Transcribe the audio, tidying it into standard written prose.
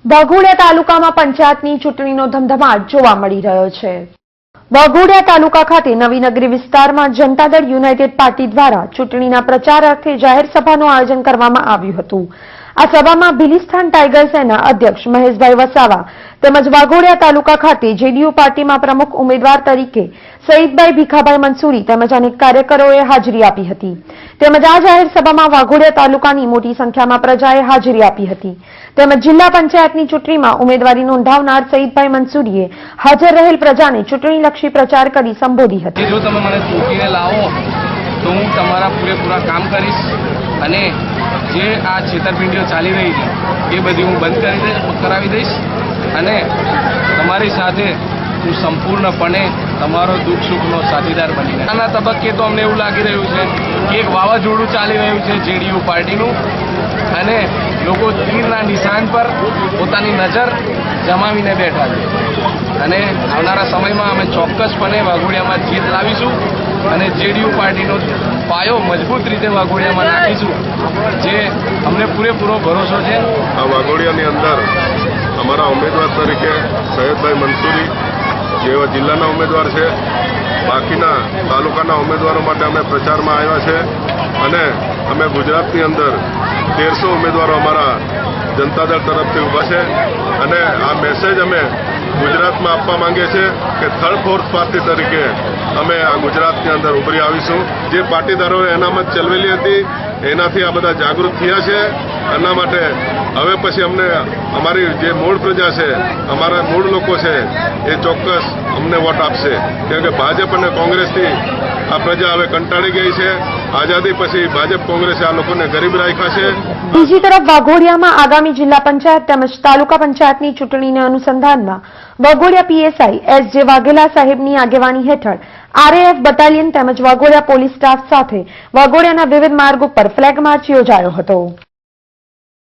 વાઘોડિયા તાલુકામાં પંચાયતની ચૂંટણીનો ધમધમાટ જોવા મળી રહ્યો છે। વાઘોડિયા તાલુકા ખાતે નવી નગરી વિસ્તારમાં જનતા દળ યુનાઇટેડ પાર્ટી દ્વારા ચૂંટણીના પ્રચાર અર્થે જાહેર સભાનું આયોજન કરવામાં આવ્યું હતું। આ સભામાં ભીલીસ્થાન ટાઇગર સેના અધ્યક્ષ મહેશભાઈ વસાવા તેમજ વાઘોડિયા તાલુકા ખાતે જેડીયુ પાર્ટીમાં પ્રમુખ ઉમેદવાર તરીકે સઈદભાઈ ભીખાભાઈ મંસૂરી તેમજ અનેક કાર્યકરોએ હાજરી આપી હતી। તેમજ આ જાહેર સભામાં વાઘોડિયા તાલુકાની મોટી સંખ્યામાં પ્રજાએ હાજરી આપી હતી। તેમજ જિલ્લા પંચાયતની ચૂંટણીમાં ઉમેદવારી નોંધાવનાર સઈદભાઈ મંસૂરીએ હાજર રહેલ પ્રજાને ચૂંટણીલક્ષી પ્રચાર કરી સંબોધી હતી। જો તમે મને ચૂંટીને લાવો તો હું તમારા પૂરેપૂરા કામ કરીશ અને જે આ છેતરપિંડીઓ ચાલી રહી છે એ બધી હું બંધ કરાવી દઈશ અને તમારી સાથે હું સંપૂર્ણપણે તમારો દુઃખ સુખનો સાથીદાર બનીને આના તબક્કે તો અમને એવું લાગી રહ્યું છે કે એક વાવાઝોડું ચાલી રહ્યું છે જેડીયુ પાર્ટીનું અને લોકો તીરના નિશાન પર પોતાની નજર જમાવીને બેઠા છે અને આવનારા સમયમાં અમે ચોક્કસપણે વાઘોડિયામાં જીત લાવીશું અને જેડીયુ પાર્ટીનો પાયો મજબૂત રીતે વાઘોડિયામાં નાખીશું, જે અમને પૂરેપૂરો ભરોસો છે। આ વાઘોડિયાની અંદર અમારા ઉમેદવાર તરીકે સૈયદભાઈ મંસૂરી જેવા જિલ્લાના ઉમેદવાર છે, બાકીના તાલુકાના ઉમેદવારો માટે અમે પ્રચારમાં આવ્યા છે અને અમે ગુજરાતની અંદર 1300 ઉમેદવારો અમારા જનતા દળ તરફથી ઊભા છે અને આ મેસેજ અમે ગુજરાતમાં આપવા માંગીએ છીએ કે થર્ડ ફોર્થ પાર્ટી તરીકે અમે આ ગુજરાતની અંદર ઉભરી આવીશું। જે પાટીદારોએ અનામત ચલવેલી હતી એનાથી આ બધા જાગૃત થયા છે। એના માટે હવે પછી અમને અમારી જે મૂળ પ્રજા છે, અમારા મૂળ લોકો છે એ ચોક્કસ અમને વોટ આપશે, કેમ કે ભાજપ અને કોંગ્રેસથી આ પ્રજા હવે કંટાળી ગઈ છે। આઝાદી પછી ભાજપ કોંગ્રેસે આ લોકોને ગરીબ રાખ્યા છે। બીજી તરફ વાઘોડિયામાં આગામી જિલ્લા પંચાયત તેમજ તાલુકા પંચાયતની ચૂંટણીના અનુસંધાનમાં વાઘોડિયા પીએસઆઈ એસ જે વાઘેલા સાહેબની આગેવાની હેઠળ આરએએફ બટાલિયન તેમજ વાઘોડિયા પોલીસ સ્ટાફ સાથે વાઘોડિયાના વિવિધ માર્ગો પર ફ્લેગ માર્ચ યોજાયો હતો।